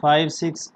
5, 6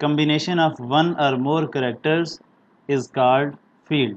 combination of one or more characters is called field।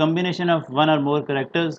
combination of one or more characters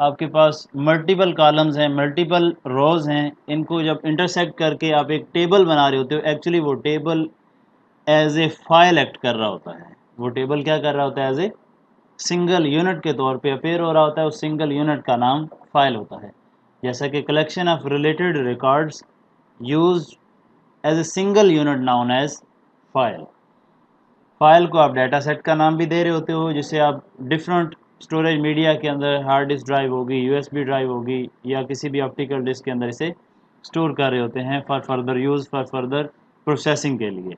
آپ کے پاس multiple columns ہیں، multiple روز ہیں، ان کو جب انٹرسیکٹ کر کے آپ ایک ٹیبل بنا رہے ہوتے ہو، ایکچولی وہ table as a file act کر رہا ہوتا ہے. وہ ٹیبل کیا کر رہا ہوتا ہے؟ ایز اے سنگل یونٹ کے طور پہ اپیئر ہو رہا ہوتا ہے. اس سنگل یونٹ کا نام فائل ہوتا ہے. جیسا کہ collection of related records used as a single unit known as file. File کو آپ ڈیٹا سیٹ کا نام بھی دے رہے ہوتے ہو، جسے آپ ڈفرینٹ اسٹوریج میڈیا کے اندر ہارڈ ڈسک ڈرائیو ہوگی، یو ایس بی ڈرائیو ہوگی، یا کسی بھی آپٹیکل ڈسک کے اندر اسے اسٹور کر رہے ہوتے ہیں for further use, for further processing کے لیے.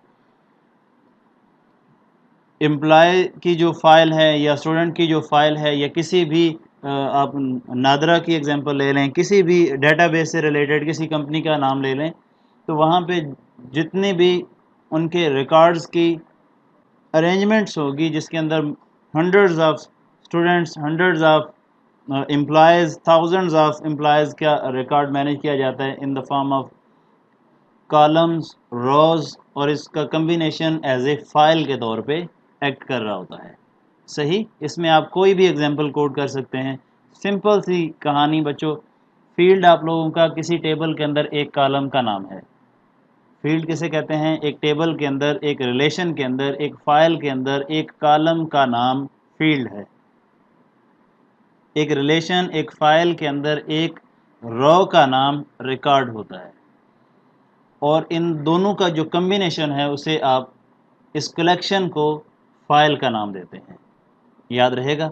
امپلائی کی جو فائل ہے یا اسٹوڈنٹ کی جو فائل ہے یا کسی بھی آپ نادرا کی ایگزامپل لے لیں، کسی بھی ڈیٹا بیس سے ریلیٹڈ کسی کمپنی کا نام لے لیں، تو وہاں پہ جتنے بھی ان کے ریکارڈز کی ارینجمنٹس ہوگی، جس کے اندر hundreds of students, hundreds of employees, thousands of employees کا ریکارڈ مینیج کیا جاتا ہے in the form of columns, rows, اور اس کا کمبینیشن ایز اے فائل کے طور پہ ایکٹ کر رہا ہوتا ہے. صحیح. اس میں آپ کوئی بھی ایگزامپل کوڈ کر سکتے ہیں. سمپل سی کہانی بچوں. فیلڈ آپ لوگوں کا کسی ٹیبل کے اندر ایک کالم کا نام ہے. فیلڈ کسے کہتے ہیں؟ ایک ٹیبل کے اندر، ایک ریلیشن کے اندر، ایک فائل کے اندر ایک کالم کا نام فیلڈ ہے. ایک ریلیشن، ایک فائل کے اندر ایک رو کا نام ریکارڈ ہوتا ہے. اور ان دونوں کا جو کمبینیشن ہے اسے آپ اس کلیکشن کو فائل کا نام دیتے ہیں. یاد رہے گا.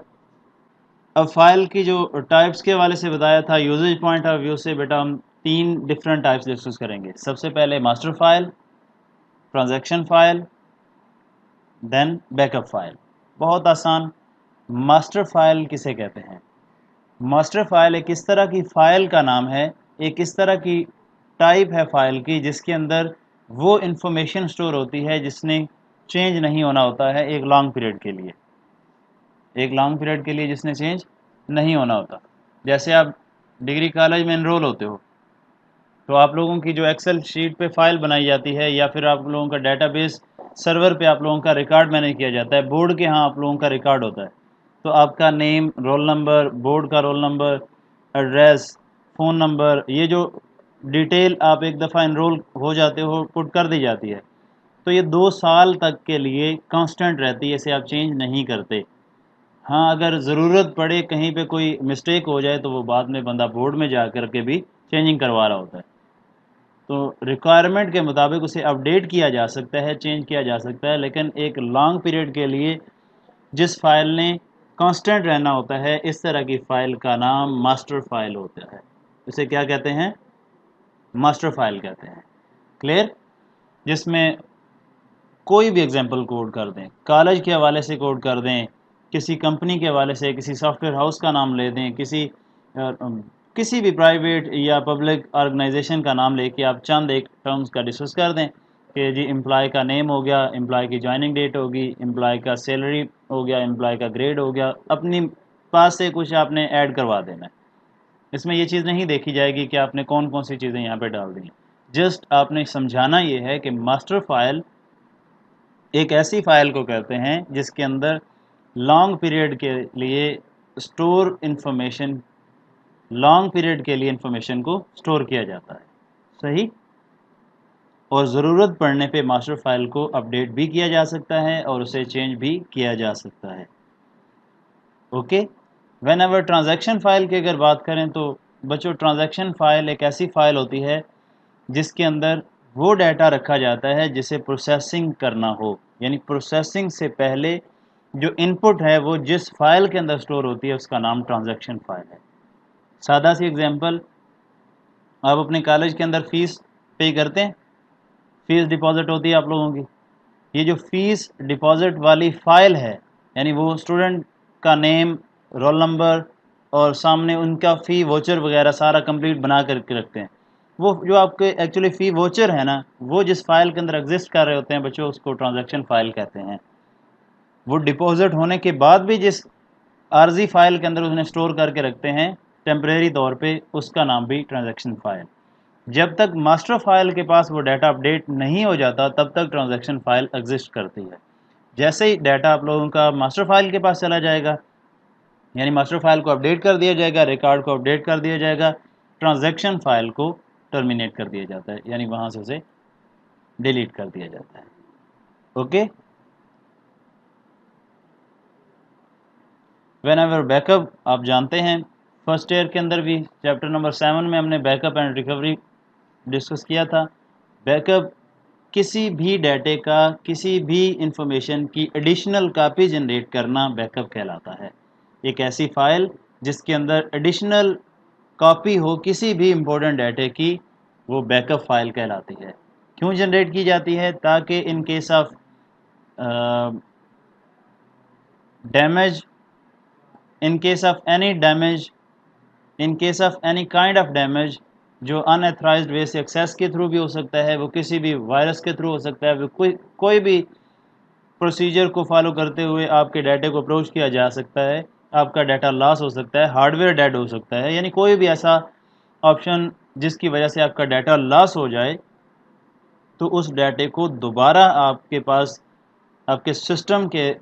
اب فائل کی جو ٹائپس کے حوالے سے بتایا تھا، یوزیج پوائنٹ آف ویو سے بیٹا ہم 3 ڈفرینٹ ٹائپس ڈسکس کریں گے. سب سے پہلے ماسٹر فائل، ٹرانزیکشن فائل، دین بیک اپ فائل. بہت آسان. ماسٹر فائل کسے کہتے ہیں؟ ماسٹر فائل ایک اس طرح کی فائل کا نام ہے، ایک اس طرح کی ٹائپ ہے فائل کی جس کے اندر وہ انفارمیشن سٹور ہوتی ہے جس نے چینج نہیں ہونا ہوتا ہے ایک لانگ پیریڈ کے لیے. ایک لانگ پیریڈ کے لیے جس نے چینج نہیں ہونا ہوتا. جیسے آپ ڈگری کالج میں انرول ہوتے ہو تو آپ لوگوں کی جو ایکسل شیٹ پہ فائل بنائی جاتی ہے، یا پھر آپ لوگوں کا ڈیٹا بیس سرور پہ آپ لوگوں کا ریکارڈ مینیج کیا جاتا ہے. بورڈ کے ہاں آپ لوگوں کا ریکارڈ ہوتا ہے. تو آپ کا نیم، رول نمبر، بورڈ کا roll number, address, phone number, یہ جو ڈیٹیل آپ ایک دفعہ انرول ہو جاتے ہو پٹ کر دی جاتی ہے. تو یہ 2 سال تک کے لیے کانسٹنٹ رہتی ہے، اسے آپ چینج نہیں کرتے. ہاں اگر ضرورت پڑے، کہیں پہ کوئی مسٹیک ہو جائے تو وہ بعد میں بندہ بورڈ میں جا کر کے بھی چینجنگ کروا رہا ہوتا ہے. تو ریکوائرمنٹ کے مطابق اسے اپڈیٹ کیا جا سکتا ہے، چینج کیا جا سکتا ہے، لیکن ایک لانگ پیریڈ کے لیے جس فائل نے کانسٹنٹ رہنا ہوتا ہے، اس طرح کی فائل کا نام ماسٹر فائل ہوتا ہے. اسے کیا کہتے ہیں؟ ماسٹر فائل کہتے ہیں. کلیئر؟ جس میں کوئی بھی ایگزامپل کوڈ کر دیں، کالج کے حوالے سے کوڈ کر دیں، کسی کمپنی کے حوالے سے، کسی سافٹ ویئر ہاؤس کا نام لے دیں، کسی بھی پرائیویٹ یا پبلک آرگنائزیشن کا نام لے کے آپ چند ایک ٹرمز کا ڈسکس کر دیں کہ جی امپلائی کا نیم ہو گیا، امپلائی کی جوائننگ ڈیٹ ہوگی، امپلائی کا سیلری ہو گیا، امپلائی کا گریڈ ہو گیا. اپنی پاس سے کچھ آپ نے ایڈ کروا دینا ہے. اس میں یہ چیز نہیں دیکھی جائے گی کہ آپ نے کون کون سی چیزیں یہاں پہ ڈال دی ہیں. جسٹ آپ نے سمجھانا یہ ہے کہ ماسٹر فائل ایک ایسی فائل کو کہتے ہیں جس کے اندر لانگ پیریڈ کے لیے اسٹور انفارمیشن، لانگ پیریڈ کے لیے انفارمیشن کو اسٹور کیا جاتا ہے. صحیح. اور ضرورت پڑنے پہ ماسٹر فائل کو اپڈیٹ بھی کیا جا سکتا ہے اور اسے چینج بھی کیا جا سکتا ہے. Okay. When ever transaction file کی اگر بات کریں تو بچوں ٹرانزیکشن فائل ایک ایسی فائل ہوتی ہے جس کے اندر وہ ڈیٹا رکھا جاتا ہے جسے پروسیسنگ کرنا ہو. یعنی پروسیسنگ سے پہلے جو ان پٹ ہے وہ جس فائل کے اندر سٹور ہوتی ہے اس کا نام ٹرانزیکشن فائل ہے. سادہ سی ایگزامپل، آپ اپنے کالج کے اندر فیس پے کرتے ہیں، فیس ڈپازٹ ہوتی ہے آپ لوگوں کی. یہ جو فیس ڈپازٹ والی فائل ہے، یعنی وہ اسٹوڈنٹ کا نیم، رول نمبر اور سامنے ان کا فی ووچر وغیرہ سارا کمپلیٹ بنا کر کے رکھتے ہیں. وہ جو آپ کے ایکچولی فی ووچر ہے نا، وہ جس فائل کے اندر ایگزسٹ کر رہے ہوتے ہیں بچوں، اس کو ٹرانزیکشن فائل کہتے ہیں. وہ ڈپازٹ ہونے کے بعد بھی جس عارضی فائل کے اندر انہیں اسٹور کر کے رکھتے ہیں ٹیمپریری طور پہ، اس کا نام بھی ٹرانزیکشن فائل. جب تک ماسٹر فائل کے پاس وہ ڈیٹا اپڈیٹ نہیں ہو جاتا تب تک ٹرانزیکشن فائل ایگزسٹ کرتی ہے. جیسے ہی ڈیٹا آپ لوگوں کا ماسٹر فائل کے پاس چلا جائے گا یعنی ماسٹر فائل کو اپڈیٹ کر دیا جائے گا، ریکارڈ کو اپڈیٹ کر دیا جائے گا، ٹرانزیکشن فائل کو ٹرمینیٹ کر دیا جاتا ہے، یعنی وہاں سے اسے ڈیلیٹ کر دیا جاتا ہے. Okay. When ever back up, آپ جانتے ہیں فرسٹ ایئر کے اندر بھی چیپٹر نمبر 7 میں ہم نے back up and recovery discuss کیا تھا. بیک اپ کسی بھی ڈیٹے کا، کسی بھی انفارمیشن کی ایڈیشنل کاپی جنریٹ کرنا بیک اپ کہلاتا ہے. ایک ایسی فائل جس کے اندر ایڈیشنل کاپی ہو کسی بھی امپورٹنٹ ڈیٹے کی، وہ بیک اپ فائل کہلاتی ہے. کیوں جنریٹ کی جاتی ہے؟ تاکہ in case of damage, in case of any damage, in case of any kind of damage جو ان ایتھرائزڈ وے سے ایکسیس کے تھرو بھی ہو سکتا ہے، وہ کسی بھی وائرس کے تھرو ہو سکتا ہے، وہ کوئی بھی پروسیجر کو فالو کرتے ہوئے آپ کے ڈیٹے کو اپروچ کیا جا سکتا ہے، آپ کا ڈیٹا لاس ہو سکتا ہے، ہارڈ ویئر ڈیڈ ہو سکتا ہے، یعنی کوئی بھی ایسا آپشن جس کی وجہ سے آپ کا ڈیٹا لاس ہو جائے تو اس ڈیٹے کو دوبارہ آپ کے پاس آپ کے سسٹم کے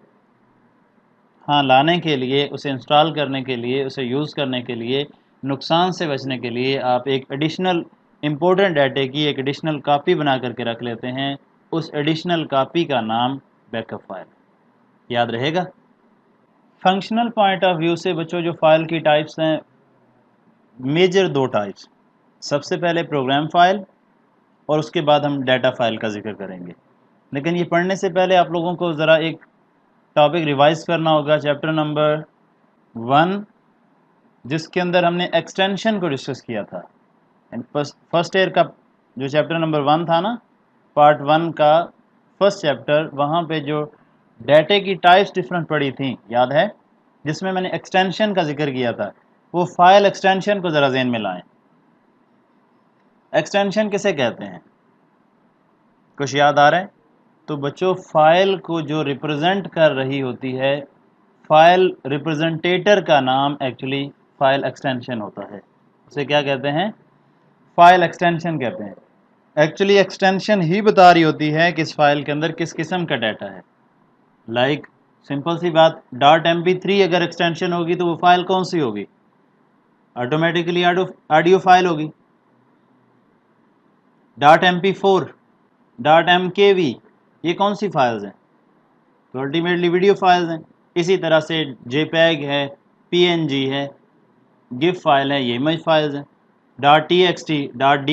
ہاں لانے کے لیے، اسے انسٹال کرنے کے لیے، اسے یوز کرنے کے لیے، نقصان سے بچنے کے لیے آپ ایک ایڈیشنل امپورٹنٹ ڈیٹے کی ایک ایڈیشنل کاپی بنا کر کے رکھ لیتے ہیں. اس ایڈیشنل کاپی کا نام بیک اپ فائل. یاد رہے گا. فنکشنل پوائنٹ آف ویو سے بچوں جو فائل کی ٹائپس ہیں، میجر 2 ٹائپس. سب سے پہلے پروگرام فائل، اور اس کے بعد ہم ڈیٹا فائل کا ذکر کریں گے. لیکن یہ پڑھنے سے پہلے آپ لوگوں کو ذرا ایک ٹاپک ریوائز کرنا ہوگا. چیپٹر نمبر 1 جس کے اندر ہم نے ایکسٹینشن کو ڈسکس کیا تھا. فرسٹ ایئر کا جو چیپٹر نمبر 1 تھا نا، پارٹ 1 کا فرسٹ چیپٹر، وہاں پہ جو ڈیٹے کی ٹائپس ڈفرنٹ پڑی تھیں، یاد ہے؟ جس میں نے ایکسٹینشن کا ذکر کیا تھا. وہ فائل ایکسٹینشن کو ذرا ذہن میں لائیں. ایکسٹینشن کسے کہتے ہیں؟ کچھ یاد آ رہا ہے؟ تو بچوں فائل کو جو ریپرزینٹ کر رہی ہوتی ہے، فائل ریپرزنٹیٹر کا نام ایکچولی فائل ایکسٹینشن ہوتا ہے. اسے کیا کہتے ہیں؟ فائل ایکسٹینشن کہتے ہیں. ایکچولی ایکسٹینشن ہی بتا رہی ہوتی ہے کہ اس فائل کے اندر کس قسم کا ڈیٹا ہے. لائک سمپل سی بات، .mp3 اگر ایکسٹینشن ہوگی تو وہ فائل کون سی ہوگی؟ آٹومیٹیکلی آڈیو فائل ہوگی. .mp4 .mkv یہ کون سی فائلز ہیں؟ تو الٹیمیٹلی ویڈیو فائلز ہیں. اسی طرح سے جے پیگ ہے، پی این جی ہے، گف فائل ہے، یہ امیج فائلز ہیں. .txt .doc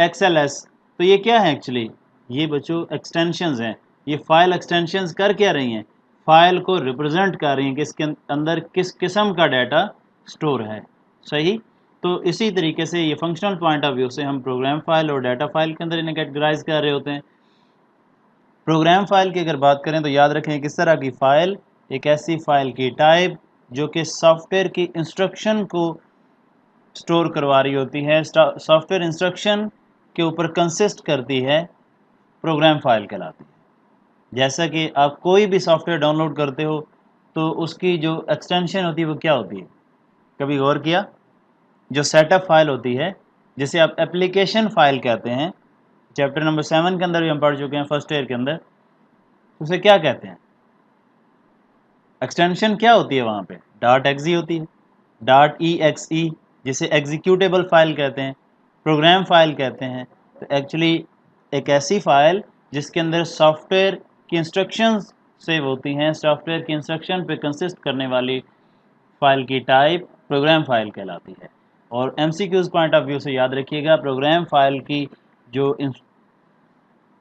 .xls تو یہ کیا ہے ایکچولی؟ یہ بچوں ایکسٹینشنز ہیں. یہ فائل ایکسٹینشنز کر کیا رہی ہیں؟ فائل کو ریپرزینٹ کر رہی ہیں کہ اس کے اندر کس قسم کا ڈیٹا سٹور ہے. صحیح. تو اسی طریقے سے یہ فنکشنل پوائنٹ آف ویو سے ہم پروگرام فائل اور ڈیٹا فائل کے اندر انہیں کیٹیگرائز کر رہے ہوتے ہیں. پروگرام فائل کی اگر بات کریں تو یاد رکھیں کس طرح کی فائل، ایک ایسی فائل کی ٹائپ جو کہ سافٹ ویئر کی انسٹرکشن کو سٹور کروا رہی ہوتی ہے، سافٹ ویئر انسٹرکشن کے اوپر کنسسٹ کرتی ہے، پروگرام فائل کہلاتی ہے. جیسا کہ آپ کوئی بھی سافٹ ویئر ڈاؤن لوڈ کرتے ہو تو اس کی جو ایکسٹینشن ہوتی ہے وہ کیا ہوتی ہے؟ کبھی غور کیا؟ جو سیٹ اپ فائل ہوتی ہے جسے آپ اپلیکیشن فائل کہتے ہیں، چیپٹر نمبر 7 کے اندر بھی ہم پڑھ چکے ہیں فرسٹ ایئر کے اندر، اسے کیا کہتے ہیں؟ ایکسٹینشن کیا ہوتی ہے وہاں پہ؟ .exe ہوتی ہے، .exe جسے ایگزیکیوٹیبل فائل کہتے ہیں، پروگرام فائل کہتے ہیں. تو ایکچولی ایک ایسی فائل جس کے اندر سافٹ ویئر کی انسٹرکشنز سیو ہوتی ہیں، سافٹ ویئر کی انسٹرکشن پہ کنسسٹ کرنے والی فائل کی ٹائپ پروگرام فائل کہلاتی ہے. اور M C Qs point of view سے یاد رکھیے گا، پروگرام فائل کی جو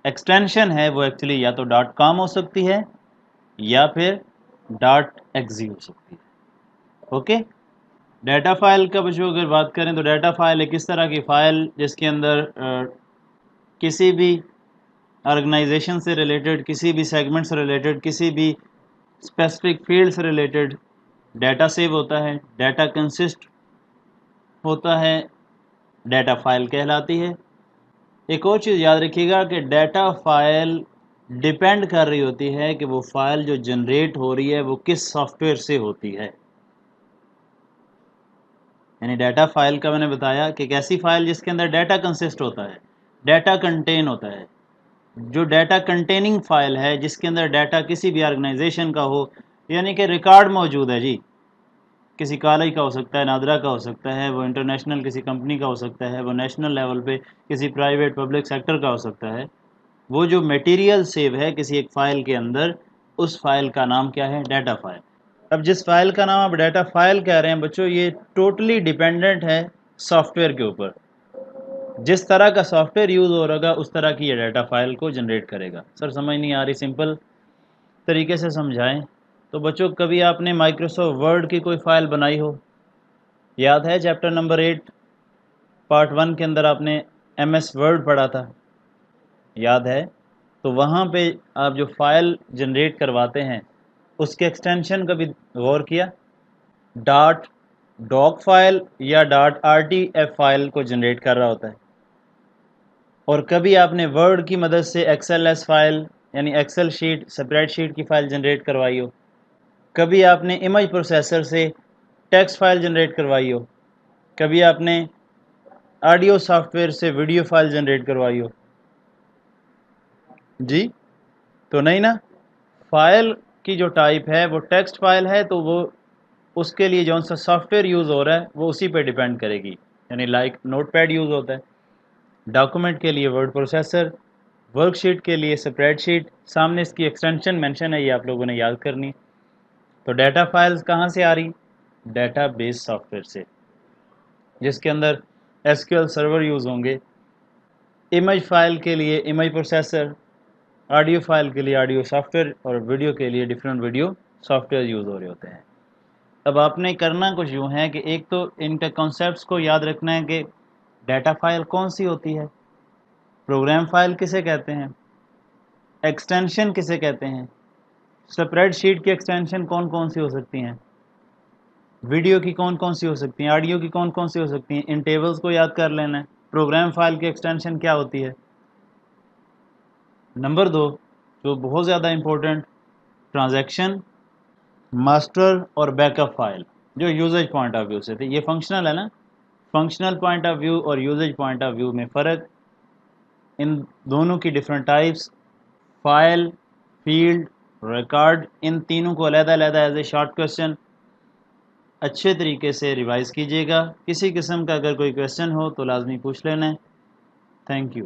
ایکسٹینشن ہے وہ ایکچولی یا تو .com ہو سکتی ہے یا پھر .exe ہو سکتی ہے. اوکے. ڈیٹا فائل کا بچوں اگر بات کریں تو ڈیٹا فائل ایک اس طرح کی فائل جس کے اندر کسی بھی آرگنائزیشن سے ریلیٹڈ، کسی بھی سیگمنٹ سے ریلیٹڈ، کسی بھی اسپیسیفک فیلڈ سے ریلیٹڈ ڈیٹا سیو ہوتا ہے، ڈیٹا کنسسٹ ہوتا ہے، ڈیٹا فائل کہلاتی ہے. ایک اور چیز یاد رکھیے گا کہ ڈیٹا فائل ڈیپینڈ کر رہی ہوتی ہے کہ وہ فائل جو جنریٹ ہو رہی ہے وہ کس سافٹ ویئر سے ہوتی ہے. یعنی ڈیٹا فائل کا میں نے بتایا کہ ایک ایسی فائل جس کے اندر ڈیٹا کنسسٹ ہوتا ہے، ڈیٹا کنٹین ہوتا ہے. جو ڈیٹا کنٹیننگ فائل ہے جس کے اندر ڈیٹا کسی بھی آرگنائزیشن کا ہو، یعنی کہ ریکارڈ موجود ہے جی، کسی کالج کا ہو سکتا ہے، نادرا کا ہو سکتا ہے، وہ انٹرنیشنل کسی کمپنی کا ہو سکتا ہے، وہ نیشنل لیول پہ کسی پرائیویٹ پبلک سیکٹر کا ہو سکتا ہے. وہ جو میٹیریل سیو ہے کسی ایک فائل کے اندر، اس فائل کا نام کیا ہے؟ Data file. اب جس فائل کا نام آپ ڈیٹا فائل کہہ رہے ہیں بچوں، یہ ٹوٹلی ڈیپینڈنٹ ہے سافٹ ویئر کے اوپر. جس طرح کا سافٹ ویئر یوز ہو رہا اس طرح کی یہ ڈیٹا فائل کو جنریٹ کرے گا. سر سمجھ نہیں آ رہی؟ سمپل طریقے سے سمجھائیں. تو بچوں کبھی آپ نے مائکروسافٹ ورڈ کی کوئی فائل بنائی ہو؟ یاد ہے چیپٹر نمبر 8 پارٹ 1 کے اندر آپ نے ایم ایس ورڈ پڑھا تھا، یاد ہے؟ تو وہاں پہ آپ جو فائل جنریٹ کرواتے ہیں اس کے ایکسٹینشن کا بھی غور کیا؟ ڈاٹ ڈاک فائل یا dot R T F file کو جنریٹ کر رہا ہوتا ہے. اور کبھی آپ نے ورڈ کی مدد سے ایکسل ایس فائل یعنی ایکسل شیٹ، اسپریڈ شیٹ کی فائل جنریٹ کروائی ہو. کبھی آپ نے امیج پروسیسر سے ٹیکسٹ فائل جنریٹ کروائی ہو. کبھی آپ نے آڈیو سافٹ ویئر سے ویڈیو فائل جنریٹ کروائی ہو. جی تو نہیں نا. فائل کی جو ٹائپ ہے وہ ٹیکسٹ فائل ہے تو وہ اس کے لیے جو سا سافٹ ویئر یوز ہو رہا ہے وہ اسی پہ ڈیپینڈ کرے گی. یعنی لائک نوٹ پیڈ یوز ہوتا ہے، ڈاکومنٹ کے لیے ورڈ پروسیسر، ورک شیٹ کے لیے اسپریڈ شیٹ. سامنے اس کی ایکسٹینشن مینشن ہے، یہ آپ لوگوں نے یاد کرنی. تو ڈیٹا فائلز کہاں سے آ رہی؟ ڈیٹا بیس سافٹ ویئر سے، جس کے اندر S Q L server use ہوں گے. امیج فائل کے لیے امیج پروسیسر، آڈیو فائل کے لیے آڈیو سافٹ ویئر، اور ویڈیو کے لیے different video software use ہو رہے ہوتے ہیں. اب آپ نے کرنا کچھ یوں ہے کہ ایک تو ان کے کنسیپٹس کو یاد رکھنا ہے کہ ڈیٹا فائل کون سی ہوتی ہے، پروگرام فائل کسے کہتے ہیں، ایکسٹینشن کسے کہتے ہیں، اسپریڈ شیٹ کی ایکسٹینشن کون کون سی ہو سکتی ہیں، ویڈیو کی کون کون سی ہو سکتی ہیں، آڈیو کی کون کون سی ہو سکتی ہیں. ان ٹیبلز کو یاد کر لینا ہے. پروگرام فائل کی ایکسٹینشن کیا ہوتی ہے. نمبر 2 جو بہت زیادہ امپورٹنٹ، ٹرانزیکشن، ماسٹر اور بیک اپ فائل، جو یوزیج پوائنٹ آف ویو سے تھے. یہ فنکشنل ہے نا. فنکشنل پوائنٹ آف ویو اور یوزیج پوائنٹ آف ویو میں فرق، ان دونوں کی different types, file, field, record, ان تینوں کو علیحدہ علیحدہ ایز اے شارٹ کویسچن اچھے طریقے سے ریوائز کیجیے گا. کسی قسم کا اگر کوئی کویسچن ہو تو لازمی پوچھ لینا ہے. Thank you.